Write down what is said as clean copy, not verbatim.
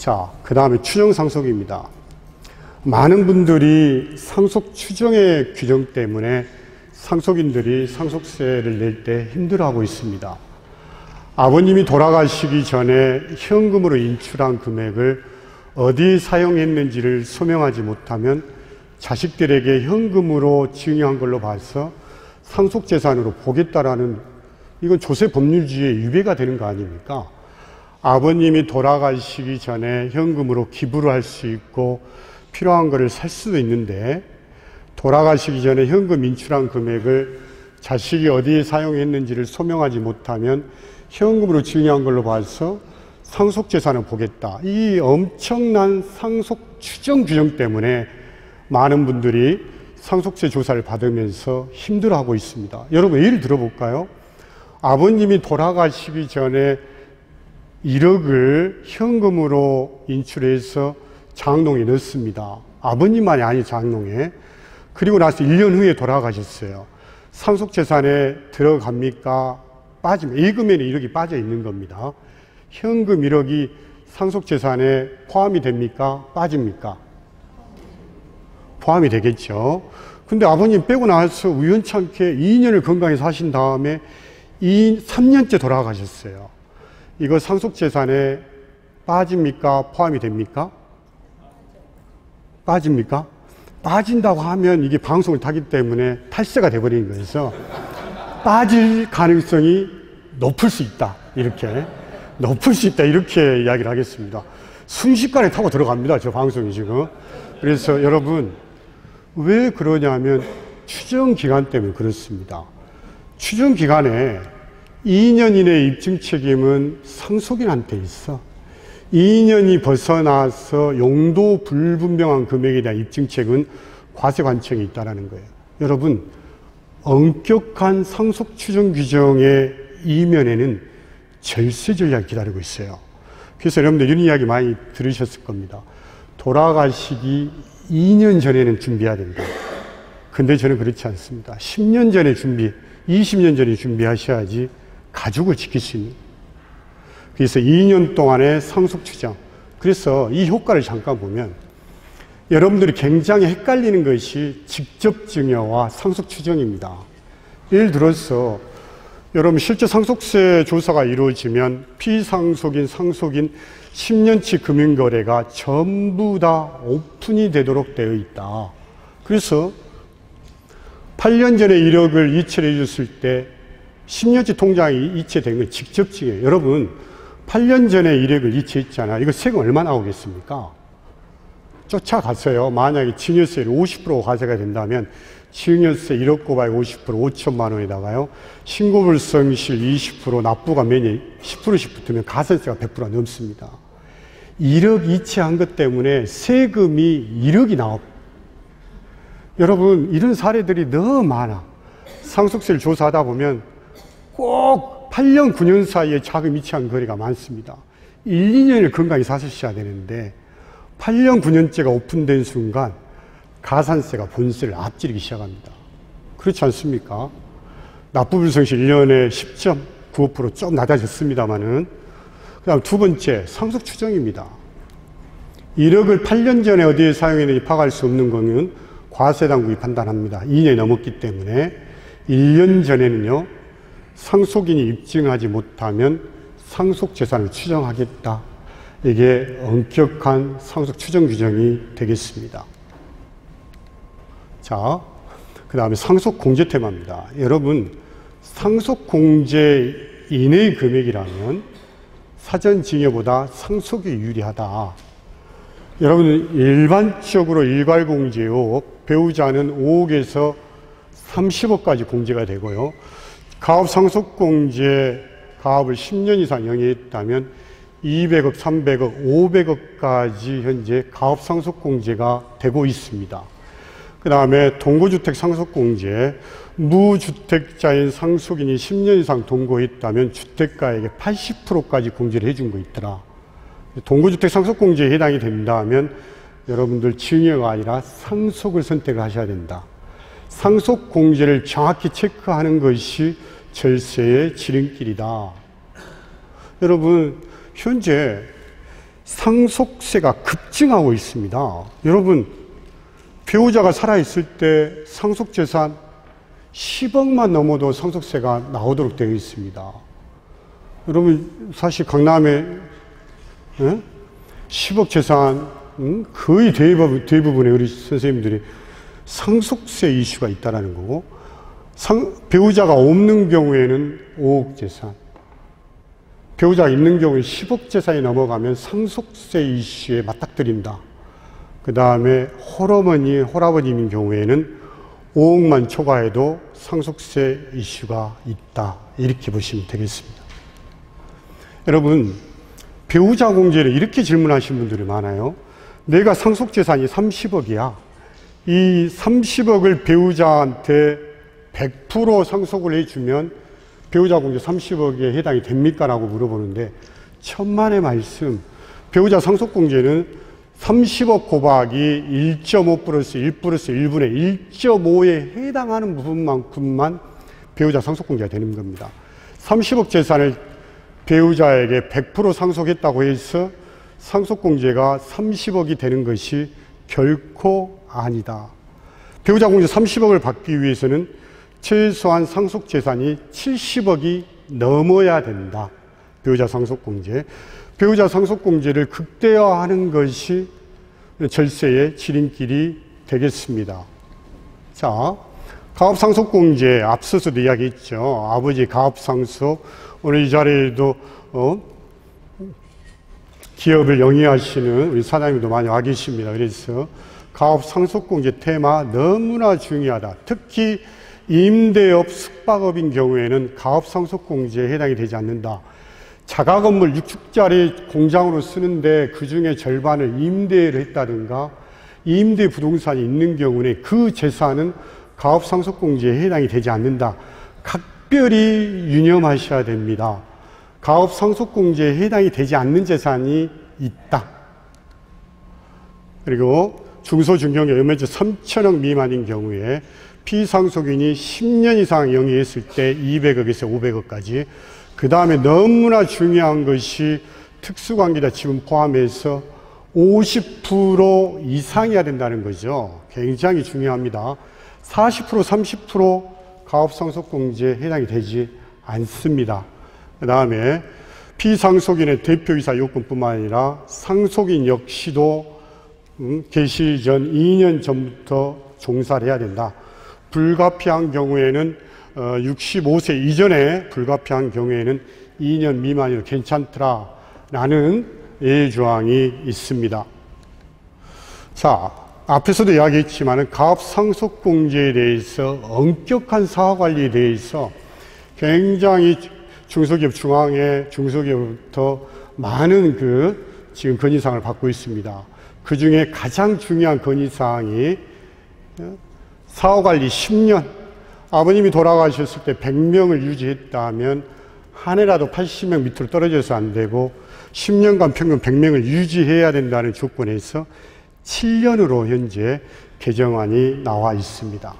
자, 그 다음에 추정상속입니다. 많은 분들이 상속 추정의 규정 때문에 상속인들이 상속세를 낼 때 힘들어하고 있습니다. 아버님이 돌아가시기 전에 현금으로 인출한 금액을 어디에 사용했는지를 소명하지 못하면 자식들에게 현금으로 증여한 걸로 봐서 상속재산으로 보겠다라는, 이건 조세 법률주의의 위배가 되는 거 아닙니까? 아버님이 돌아가시기 전에 현금으로 기부를 할 수 있고 필요한 것을 살 수도 있는데, 돌아가시기 전에 현금 인출한 금액을 자식이 어디에 사용했는지를 소명하지 못하면 현금으로 증여한 걸로 봐서 상속재산을 보겠다. 이 엄청난 상속 추정 규정 때문에 많은 분들이 상속세 조사를 받으면서 힘들어하고 있습니다. 여러분, 예를 들어볼까요? 아버님이 돌아가시기 전에 1억을 현금으로 인출해서 장롱에 넣습니다. 아버님만이 아니 장롱에. 그리고 나서 1년 후에 돌아가셨어요. 상속재산에 들어갑니까? 빠집니다. 예금에는 1억이 빠져 있는 겁니다. 현금 1억이 상속재산에 포함이 됩니까? 빠집니까? 포함이 되겠죠. 근데 아버님 빼고 나서 우연찮게 2년을 건강히 사신 다음에 3년째 돌아가셨어요. 이거 상속재산에 빠집니까? 포함이 됩니까? 빠집니까? 빠진다고 하면 이게 방송을 타기 때문에 탈세가 돼버리는 거여서 빠질 가능성이 높을 수 있다. 이렇게. 높을 수 있다. 이렇게 이야기를 하겠습니다. 순식간에 타고 들어갑니다. 저 방송이 지금. 그래서 여러분, 왜 그러냐면 추정기간 때문에 그렇습니다. 추정기간에 2년 이내 입증 책임은 상속인한테 있어. 2년이 벗어나서 용도 불분명한 금액에 대한 입증 책임은 과세관청에 있다는 거예요. 여러분, 엄격한 상속 추정 규정의 이면에는 절세 전략이 기다리고 있어요. 그래서 여러분들 이런 이야기 많이 들으셨을 겁니다. 돌아가시기 2년 전에는 준비해야 된다. 근데 저는 그렇지 않습니다. 10년 전에 20년 전에 준비하셔야지 가족을 지킬 수 있는. 그래서 2년 동안의 상속 추정. 그래서 이 효과를 잠깐 보면 여러분들이 굉장히 헷갈리는 것이 직접 증여와 상속 추정입니다. 예를 들어서 여러분 실제 상속세 조사가 이루어지면 피상속인, 상속인 10년치 금융거래가 전부 다 오픈이 되도록 되어 있다. 그래서 8년 전에 1억을 이체해 줬을 때 10년치 통장이 이체된 건 직접 증여예요. 여러분 8년 전에 1억을 이체했잖아요. 이거 세금 얼마 나오겠습니까? 쫓아갔어요. 만약에 증여세를 50% 과세가 된다면 증여세 1억 곱하기 50% 5천만 원에다가요. 신고불성실 20% 납부가 매년 10%씩 붙으면 가산세가 100% 넘습니다. 1억 이체한 것 때문에 세금이 1억이 나옵니다. 여러분 이런 사례들이 너무 많아. 상속세를 조사하다 보면 꼭 8년 9년 사이에 자금 이체한 거래가 많습니다. 1, 2년을 건강히 사셨어야 되는데 8년 9년째가 오픈된 순간 가산세가 본세를 앞지르기 시작합니다. 그렇지 않습니까? 납부불성실 1년에 10.95% 좀 낮아졌습니다만은. 그 다음 두 번째, 상속 추정입니다. 1억을 8년 전에 어디에 사용했는지 파악할 수 없는 거는 과세당국이 판단합니다. 2년이 넘었기 때문에. 1년 전에는요, 상속인이 입증하지 못하면 상속재산을 추정하겠다. 이게 엄격한 상속 추정 규정이 되겠습니다. 자, 그 다음에 상속 공제 테마입니다. 여러분, 상속 공제 이내의 금액이라면 사전 증여보다 상속이 유리하다. 여러분, 일반적으로 일괄 공제요, 배우자는 5억에서 30억까지 공제가 되고요. 가업 상속 공제 가업을 10년 이상 영위했다면 200억, 300억, 500억까지 현재 가업 상속 공제가 되고 있습니다. 그 다음에 동거주택 상속 공제, 무주택자인 상속인이 10년 이상 동거했다면 주택가에게 80%까지 공제를 해준 거 있더라. 동거주택 상속 공제에 해당이 된다면 여러분들 증여가 아니라 상속을 선택을 하셔야 된다. 상속 공제를 정확히 체크하는 것이 절세의 지름길이다. 여러분, 현재 상속세가 급증하고 있습니다. 여러분, 배우자가 살아있을 때 상속재산 10억만 넘어도 상속세가 나오도록 되어 있습니다. 여러분, 사실 강남에 10억 재산 거의 대부분의 우리 선생님들이 상속세 이슈가 있다는 거고, 배우자가 없는 경우에는 5억 재산, 배우자가 있는 경우에 10억 재산이 넘어가면 상속세 이슈에 맞닥뜨린다. 그 다음에 홀어머니, 홀아버님인 경우에는 5억만 초과해도 상속세 이슈가 있다. 이렇게 보시면 되겠습니다. 여러분, 배우자 공제를 이렇게 질문하시는 분들이 많아요. 내가 상속재산이 30억이야. 이 30억을 배우자한테 100% 상속을 해주면 배우자 공제 30억에 해당이 됩니까? 라고 물어보는데, 천만의 말씀. 배우자 상속공제는 30억 곱하기 1.5 플러스 1 플러스 1분의 1.5에 해당하는 부분만큼만 배우자 상속공제가 되는 겁니다. 30억 재산을 배우자에게 100% 상속했다고 해서 상속공제가 30억이 되는 것이 결코 아니다. 배우자 공제 30억을 받기 위해서는 최소한 상속재산이 70억이 넘어야 된다. 배우자 상속공제. 배우자 상속공제를 극대화하는 것이 절세의 지름길이 되겠습니다. 자, 가업상속공제 앞서서도 이야기했죠. 아버지 가업상속. 오늘 이 자리에도 기업을 영위하시는 우리 사장님도 많이 와 계십니다. 그래서 가업상속공제 테마 너무나 중요하다. 특히 임대업, 숙박업인 경우에는 가업상속공제에 해당이 되지 않는다. 자가건물 6축짜리 공장으로 쓰는데 그 중에 절반을 임대를 했다든가 임대 부동산이 있는 경우에 그 재산은 가업상속공제에 해당이 되지 않는다. 각별히 유념하셔야 됩니다. 가업상속공제에 해당이 되지 않는 재산이 있다. 그리고 중소중견기업 연매출 3천억 미만인 경우에 피상속인이 10년 이상 영위했을 때 200억에서 500억까지. 그 다음에 너무나 중요한 것이 특수관계자 지분 포함해서 50% 이상이어야 된다는 거죠. 굉장히 중요합니다. 40%, 30% 가업상속공제에 해당이 되지 않습니다. 그 다음에 피상속인의 대표이사 요건뿐만 아니라 상속인 역시도 개시 전 2년 전부터 종사를 해야 된다. 불가피한 경우에는 65세 이전에 불가피한 경우에는 2년 미만이라도 괜찮더라라는 예외조항이 있습니다. 자, 앞에서도 이야기했지만 가업상속공제에 대해서 엄격한 사후관리에 대해서 굉장히 중소기업 중앙에 중소기업부터 많은 지금 건의사항을 받고 있습니다. 그 중에 가장 중요한 건의사항이 사후관리 10년, 아버님이 돌아가셨을 때 100명을 유지했다면 한 해라도 80명 밑으로 떨어져서 안 되고 10년간 평균 100명을 유지해야 된다는 조건에서 7년으로 현재 개정안이 나와 있습니다.